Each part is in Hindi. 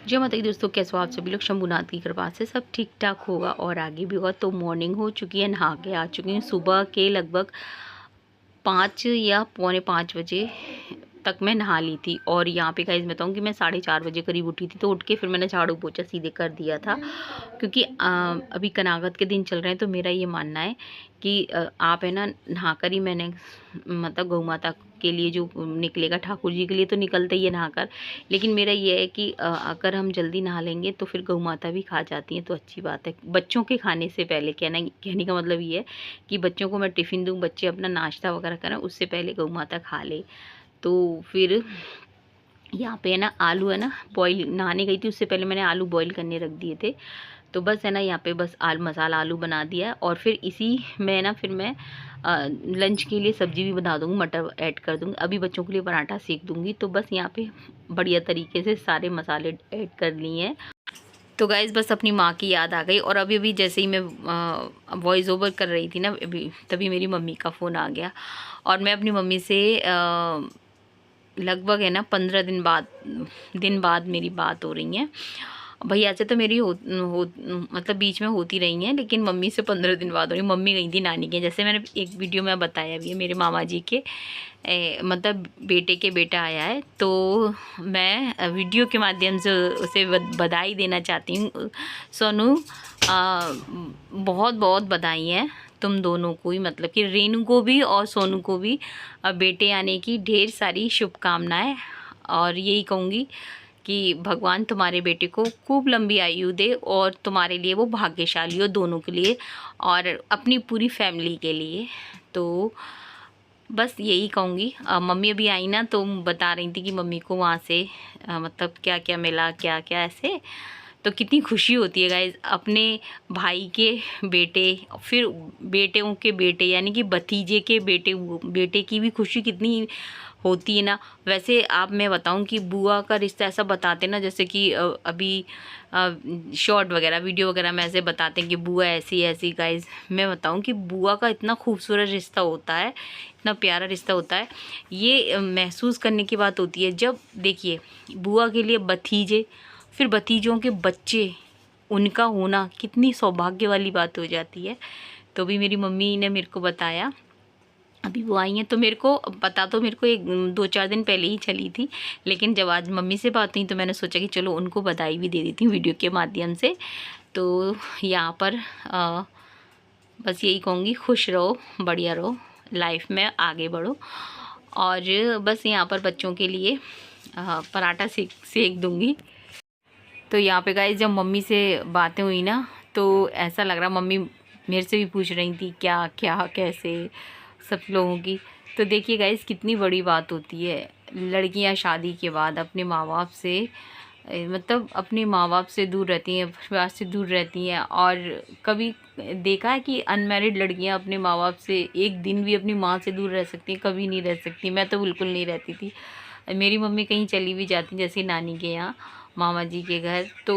जय माता दी दोस्तों, कैसे हो आप सभी लोग। शंभुनाथ की कृपा से सब ठीक ठाक होगा और आगे भी होगा। तो मॉर्निंग हो चुकी है, नहा के आ चुकी हूँ। सुबह के लगभग 5 या पौने 5 बजे तक मैं नहा ली थी। और यहाँ पे गाइस बताऊँ कि मैं 4:30 बजे करीब उठी थी। तो उठ के फिर मैंने झाड़ू पोछा सीधे कर दिया था, क्योंकि अभी कनागत के दिन चल रहे हैं। तो मेरा ये मानना है कि आप है ना नहाकर ही, मैंने मतलब गौ माता के लिए जो निकलेगा, ठाकुर जी के लिए तो निकलते ही है नहाकर। लेकिन मेरा ये है कि अगर हम जल्दी नहा लेंगे तो फिर गौ माता भी खा जाती हैं, तो अच्छी बात है। बच्चों के खाने से पहले कहने का मतलब ये है कि बच्चों को मैं टिफ़िन दूँ, बच्चे अपना नाश्ता वगैरह करें, उससे पहले गौ माता खा ले। तो फिर यहाँ पे है ना आलू है ना बॉईल, नहाने गई थी उससे पहले मैंने आलू बॉईल करने रख दिए थे। तो बस है ना यहाँ पे बस मसाला आलू बना दिया है। और फिर इसी में ना फिर मैं लंच के लिए सब्जी भी बना दूँगी, मटर ऐड कर दूँगी। अभी बच्चों के लिए पराठा सेक दूँगी। तो बस यहाँ पे बढ़िया तरीके से सारे मसाले ऐड कर लिए हैं। तो गाइज़ बस अपनी माँ की याद आ गई। और अभी अभी जैसे ही मैं वॉइस ओवर कर रही थी ना, अभी तभी मेरी मम्मी का फ़ोन आ गया। और मैं अपनी मम्मी से लगभग है ना 15 दिन बाद मेरी बात हो रही है। भैया से तो मेरी मतलब बीच में होती रही हैं, लेकिन मम्मी से 15 दिन बाद हो रही। मम्मी गई थी नानी के, जैसे मैंने एक वीडियो में बताया भी है, मेरे मामा जी के मतलब बेटे के बेटा आया है। तो मैं वीडियो के माध्यम से उसे बधाई देना चाहती हूँ। सोनू, बहुत बहुत बधाई हैं तुम दोनों को ही, मतलब कि रेनू को भी और सोनू को भी बेटे आने की ढेर सारी शुभकामनाएं। और यही कहूँगी कि भगवान तुम्हारे बेटे को खूब लंबी आयु दे और तुम्हारे लिए वो भाग्यशाली हो, दोनों के लिए और अपनी पूरी फैमिली के लिए। तो बस यही कहूँगी। मम्मी अभी आई ना, तो बता रही थी कि मम्मी को वहाँ से मतलब क्या क्या मिला, क्या क्या ऐसे। तो कितनी खुशी होती है गाइज, अपने भाई के बेटे, फिर बेटों के बेटे, यानी कि भतीजे के बेटे की भी खुशी कितनी होती है ना। वैसे आप, मैं बताऊं कि बुआ का रिश्ता ऐसा बताते ना, जैसे कि अभी शॉर्ट वगैरह वीडियो वगैरह में ऐसे बताते हैं कि बुआ ऐसी ऐसी। गाइज मैं बताऊं कि बुआ का इतना खूबसूरत रिश्ता होता है, इतना प्यारा रिश्ता होता है। ये महसूस करने की बात होती है जब देखिए बुआ के लिए भतीजे, फिर भतीजों के बच्चे, उनका होना कितनी सौभाग्य वाली बात हो जाती है। तो भी मेरी मम्मी ने मेरे को बताया, अभी वो आई हैं तो मेरे को पता तो मेरे को 2-4 दिन पहले ही चली थी। लेकिन जब आज मम्मी से बात हुई तो मैंने सोचा कि चलो उनको बधाई भी दे देती हूँ वीडियो के माध्यम से। तो यहाँ पर बस यही कहूँगी, खुश रहो, बढ़िया रहो, लाइफ में आगे बढ़ो। और बस यहाँ पर बच्चों के लिए पराठा सेक दूँगी। तो यहाँ पे गाइस जब मम्मी से बातें हुई ना, तो ऐसा लग रहा, मम्मी मेरे से भी पूछ रही थी क्या क्या कैसे सब लोगों की। तो देखिए गाइस कितनी बड़ी बात होती है, लड़कियां शादी के बाद अपने माँ बाप से मतलब अपने माँ बाप से दूर रहती हैं, परिवार से दूर रहती हैं। और कभी देखा है कि अनमैरिड लड़कियां अपने माँ बाप से एक दिन भी अपनी माँ से दूर रह सकती हैं? कभी नहीं रह सकती। मैं तो बिल्कुल नहीं रहती थी। मेरी मम्मी कहीं चली भी जाती, जैसे नानी के यहाँ, मामा जी के घर, तो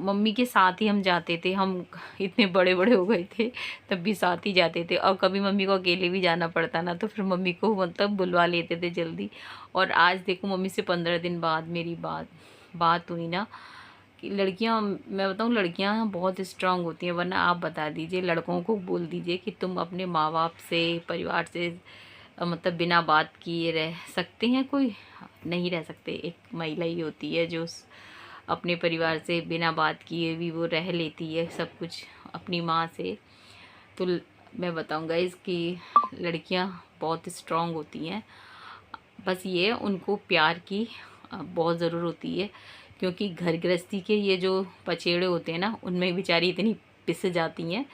मम्मी के साथ ही हम जाते थे। हम इतने बड़े बड़े हो गए थे तब भी साथ ही जाते थे। और कभी मम्मी को अकेले भी जाना पड़ता ना, तो फिर मम्मी को मतलब बुलवा लेते थे जल्दी। और आज देखो मम्मी से 15 दिन बाद मेरी बात हुई ना, कि लड़कियां, मैं बताऊं लड़कियां बहुत स्ट्रांग होती हैं। वरना आप बता दीजिए, लड़कों को बोल दीजिए कि तुम अपने माँ बाप से, परिवार से मतलब बिना बात किए रह सकते हैं? कोई नहीं रह सकते। एक महिला ही होती है जो अपने परिवार से बिना बात किए भी वो रह लेती है सब कुछ अपनी माँ से। तो मैं बताऊंगा इसकी, लड़कियां बहुत स्ट्रांग होती हैं। बस ये उनको प्यार की बहुत ज़रूर होती है, क्योंकि घर गृहस्थी के ये जो पचेड़े होते हैं ना, उनमें बेचारी इतनी पिस जाती हैं।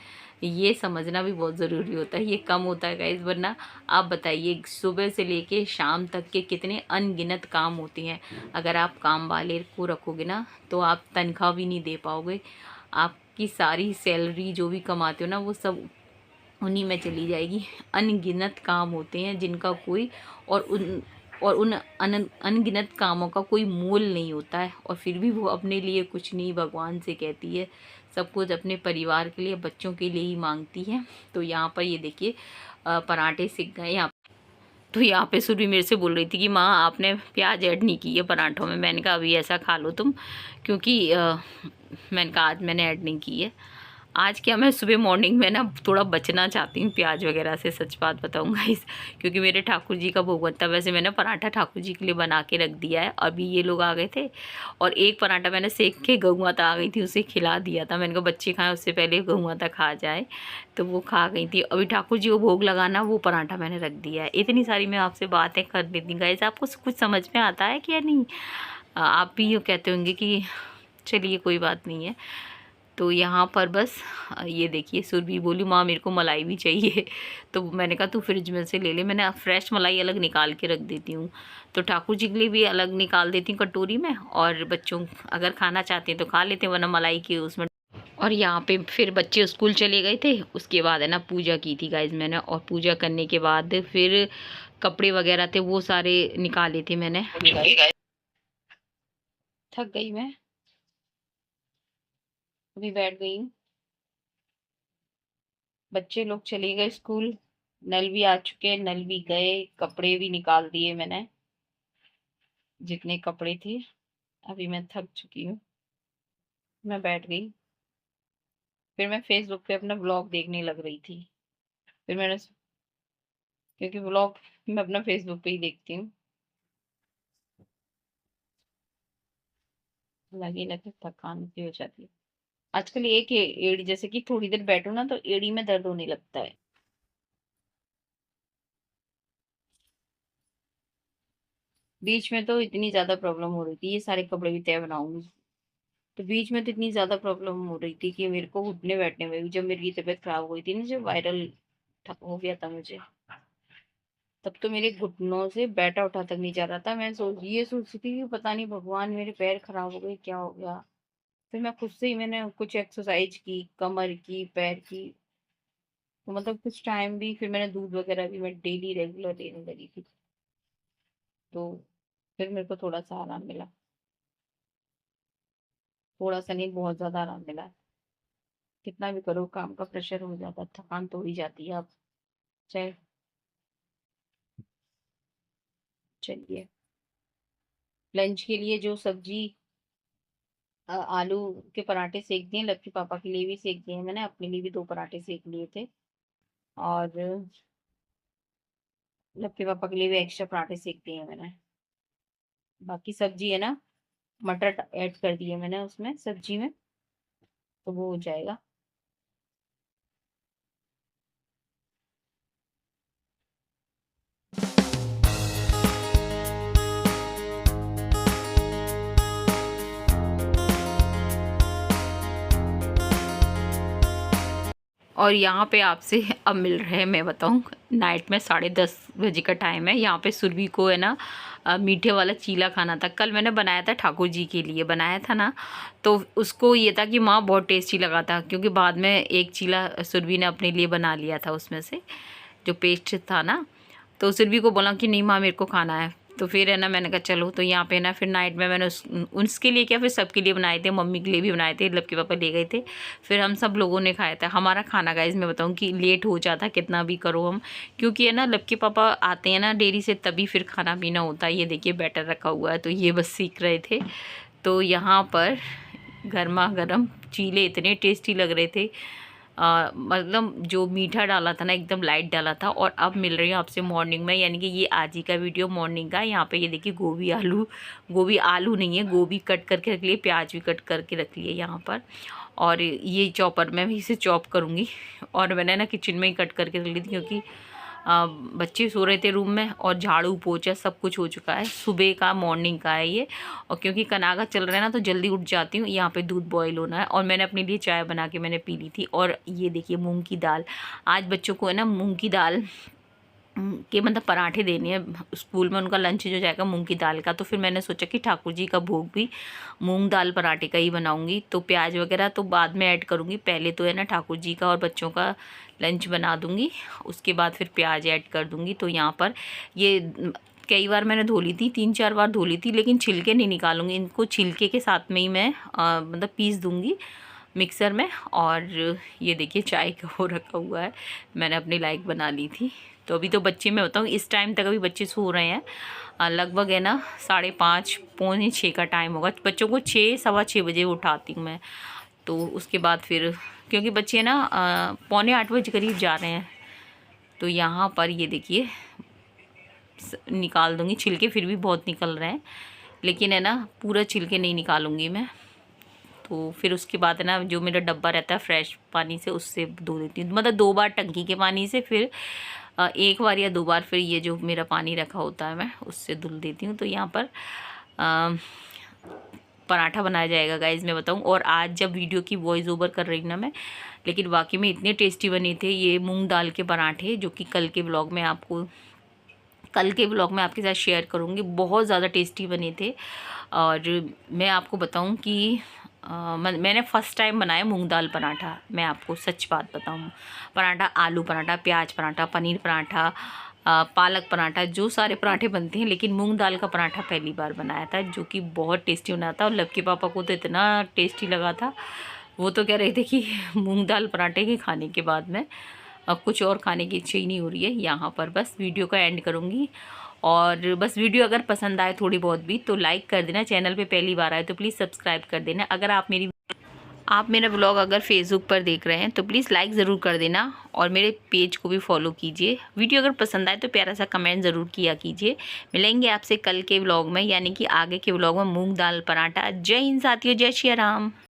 ये समझना भी बहुत ज़रूरी होता है, ये कम होता है गाइस। वरना आप बताइए, सुबह से लेके शाम तक के कितने अनगिनत काम होते हैं। अगर आप काम वाले को रखोगे ना, तो आप तनख्वाह भी नहीं दे पाओगे। आपकी सारी सैलरी जो भी कमाते हो ना, वो सब उन्हीं में चली जाएगी। अनगिनत काम होते हैं जिनका कोई और उन अनगिनत कामों का कोई मोल नहीं होता है। और फिर भी वो अपने लिए कुछ नहीं भगवान से कहती है, सब कुछ अपने परिवार के लिए, बच्चों के लिए ही मांगती है। तो यहाँ पर ये देखिए पराठे सिक गए। यहाँ तो यहाँ पे सुरभि मेरे से बोल रही थी कि माँ आपने प्याज ऐड नहीं की है पराठों में। मैंने कहा अभी ऐसा खा लो तुम, क्योंकि मैंने कहा आज मैंने ऐड नहीं की है। आज क्या, मैं सुबह मॉर्निंग में ना थोड़ा बचना चाहती हूँ प्याज वगैरह से, सच बात बताऊँगा इस, क्योंकि मेरे ठाकुर जी का भोग बनता है। वैसे मैंने पराठा ठाकुर जी के लिए बना के रख दिया है। अभी ये लोग आ गए थे और एक पराठा मैंने सेक के, गऊ माता आ गई थी उसे खिला दिया था। मैंने कहा बच्चे खाएं उससे पहले गऊ माता खा जाए, तो वो खा गई थी। अभी ठाकुर जी को भोग लगाना, वो पराठा मैंने रख दिया है। इतनी सारी मैं आपसे बातें कर देती हूँ गाइस, आपको कुछ समझ में आता है कि या नहीं? आप भी ये कहते होंगे कि चलिए कोई बात नहीं है। तो यहाँ पर बस ये देखिए, सुरभि बोली माँ मेरे को मलाई भी चाहिए। तो मैंने कहा तू फ्रिज में से ले ले, मैंने फ्रेश मलाई अलग निकाल के रख देती हूँ। तो ठाकुर जी के लिए भी अलग निकाल देती हूँ कटोरी में, और बच्चों अगर खाना चाहते हैं तो खा लेते हैं, वरना मलाई के उसमें। और यहाँ पे फिर बच्चे स्कूल चले गए थे, उसके बाद है ना पूजा की थी गाइज मैंने, और पूजा करने के बाद फिर कपड़े वगैरह थे वो सारे निकाले थे मैंने। थक गई मैं, अभी बैठ गई हूँ। बच्चे लोग चले गए स्कूल, नल भी आ चुके, नल भी गए, कपड़े भी निकाल दिए मैंने जितने कपड़े थे। अभी मैं थक चुकी हूँ, मैं बैठ गई। फिर मैं फेसबुक पे अपना ब्लॉग देखने लग रही थी। फिर मैंने, क्योंकि ब्लॉग मैं अपना फेसबुक पे ही देखती हूँ, लगे लगे थकान सी हो जाती है। आजकल एक एड़ी, जैसे कि थोड़ी देर बैठो ना तो एड़ी में दर्द होने लगता है। बीच में तो इतनी ज्यादा प्रॉब्लम हो रही थी, ये सारे कपड़े भी तय बनाऊंगी, तो बीच में तो इतनी ज्यादा प्रॉब्लम हो रही थी कि मेरे को उठने बैठने में भी, जब मेरी तबीयत खराब हुई थी ना, जब वायरल हो गया था मुझे, तब तो मेरे घुटनों से बैठा उठा तक नहीं जा रहा था। मैं ये सोच रही थी कि पता नहीं भगवान मेरे पैर खराब हो गए, क्या हो गया। फिर मैं खुद से ही मैंने कुछ एक्सरसाइज की, कमर की, पैर की, तो मतलब कुछ टाइम भी, फिर मैंने दूध वगैरह भी मैं डेली रेगुलर लेने लगी थी, तो फिर मेरे को थोड़ा सा आराम मिला। थोड़ा सा नहीं, बहुत ज्यादा आराम मिला। कितना भी करो काम का प्रेशर हो जाता है, थकान तो हो ही जाती है। अब चाहे, चलिए, लंच के लिए जो सब्जी, आलू के पराठे सेक दिए, लक्की पापा के लिए भी सेक दिए मैंने, अपने लिए भी 2 पराठे सेक लिए थे, और लक्की पापा के लिए भी एक्स्ट्रा पराठे सेक दिए मैंने। बाकी सब्जी है ना, मटर ऐड कर दिए मैंने उसमें सब्जी में, तो वो हो जाएगा। और यहाँ पे आपसे अब मिल रहे हैं, मैं बताऊँ, नाइट में 10:30 बजे का टाइम है। यहाँ पे सुरभि को है ना मीठे वाला चीला खाना था। कल मैंने बनाया था, ठाकुर जी के लिए बनाया था ना, तो उसको ये था कि माँ बहुत टेस्टी लगा था, क्योंकि बाद में एक चीला सुरभि ने अपने लिए बना लिया था उसमें से जो पेस्ट था ना। तो सुरभि को बोला कि नहीं माँ मेरे को खाना है, तो फिर है ना मैंने कहा चलो। तो यहाँ पे ना फिर नाइट में मैंने उसके लिए क्या, फिर सबके लिए बनाए थे, मम्मी के लिए भी बनाए थे, लक्की पापा ले गए थे, फिर हम सब लोगों ने खाया था। हमारा खाना गाइस मैं बताऊँ कि लेट हो जाता कितना भी करो हम, क्योंकि है ना लक्की पापा आते हैं ना डेयरी से, तभी फिर खाना पीना होता है। ये देखिए बैटर रखा हुआ है, तो ये बस सीख रहे थे। तो यहाँ पर गर्मा गर्म चीले इतने टेस्टी लग रहे थे, मतलब जो मीठा डाला था ना एकदम लाइट डाला था। और अब मिल रही हूँ आपसे मॉर्निंग में, यानी कि ये आज ही का वीडियो मॉर्निंग का। यहाँ पे ये देखिए गोभी आलू, गोभी आलू नहीं है, गोभी कट करके रख लिए, प्याज भी कट करके रख लिए यहाँ पर। और ये चॉपर में भी इसे चॉप करूँगी, और मैंने ना किचन में ही कट करके रख ली थी, क्योंकि बच्चे सो रहे थे रूम में, और झाड़ू पोछा सब कुछ हो चुका है। सुबह का मॉर्निंग का है ये, और क्योंकि कनागा चल रहा है ना तो जल्दी उठ जाती हूँ। यहाँ पे दूध बॉईल होना है, और मैंने अपने लिए चाय बना के मैंने पी ली थी। और ये देखिए मूंग की दाल, आज बच्चों को है ना मूंग की दाल के मतलब पराठे देने हैं स्कूल में, उनका लंच जो जाएगा मूंग की दाल का। तो फिर मैंने सोचा कि ठाकुर जी का भोग भी मूंग दाल पराठे का ही बनाऊंगी। तो प्याज वगैरह तो बाद में ऐड करूंगी, पहले तो है ना ठाकुर जी का और बच्चों का लंच बना दूंगी, उसके बाद फिर प्याज ऐड कर दूंगी। तो यहाँ पर ये कई बार मैंने धो ली थी, 3-4 बार धो ली थी, लेकिन छिलके नहीं निकालूंगी इनको, छिलके के साथ में ही मैं मतलब पीस दूंगी। मिक्सर में। और ये देखिए चाय का हो रखा हुआ है, मैंने अपनी लाइक बना ली थी। तो अभी तो बच्चे, मैं बताऊँ इस टाइम तक अभी बच्चे सो रहे हैं, लगभग है ना 5:30 पौने 6 का टाइम होगा। बच्चों को 6 सवा 6 बजे उठाती हूँ मैं। तो उसके बाद फिर, क्योंकि बच्चे ना पौने 8 बजे करीब जा रहे हैं। तो यहाँ पर ये देखिए निकाल दूँगी छिलके, फिर भी बहुत निकल रहे हैं, लेकिन है ना पूरा छिलके नहीं निकालूंगी मैं। तो फिर उसके बाद है ना जो मेरा डब्बा रहता है फ्रेश पानी से, उससे धो देती हूँ, मतलब 2 बार टंकी के पानी से, फिर 1 बार या 2 बार फिर ये जो मेरा पानी रखा होता है मैं उससे धुल देती हूँ। तो यहाँ पर पराठा बनाया जाएगा गाइज़, मैं बताऊँ। और आज जब वीडियो की वॉइस ओवर कर रही ना मैं, लेकिन वाकई में इतने टेस्टी बने थे ये मूंग दाल के पराठे, जो कि कल के व्लॉग में आपके साथ शेयर करूँगी। बहुत ज़्यादा टेस्टी बने थे। और मैं आपको बताऊँ कि मैंने फ़र्स्ट टाइम बनाया मूंग दाल पराठा, मैं आपको सच बात बताऊँ। पराठा, आलू पराठा, प्याज पराठा, पनीर पराठा, पालक पराठा, जो सारे पराठे बनते हैं, लेकिन मूंग दाल का पराठा पहली बार बनाया था, जो कि बहुत टेस्टी बना था। और लव पापा को तो इतना टेस्टी लगा था, वो तो कह रहे थे कि मूंग दाल पराठे के खाने के बाद में अब कुछ और खाने की इच्छा ही नहीं हो रही है। यहाँ पर बस वीडियो का एंड करूँगी। और बस वीडियो अगर पसंद आए थोड़ी बहुत भी तो लाइक कर देना, चैनल पे पहली बार आए तो प्लीज़ सब्सक्राइब कर देना। अगर आप मेरा ब्लॉग अगर फेसबुक पर देख रहे हैं तो प्लीज़ लाइक ज़रूर कर देना, और मेरे पेज को भी फॉलो कीजिए। वीडियो अगर पसंद आए तो प्यारा सा कमेंट ज़रूर किया कीजिए। मिलेंगे आपसे कल के व्लॉग में, यानी कि आगे के व्लॉग में मूंग दाल पराठा। जय हिंद साथियों, जय श्री राम।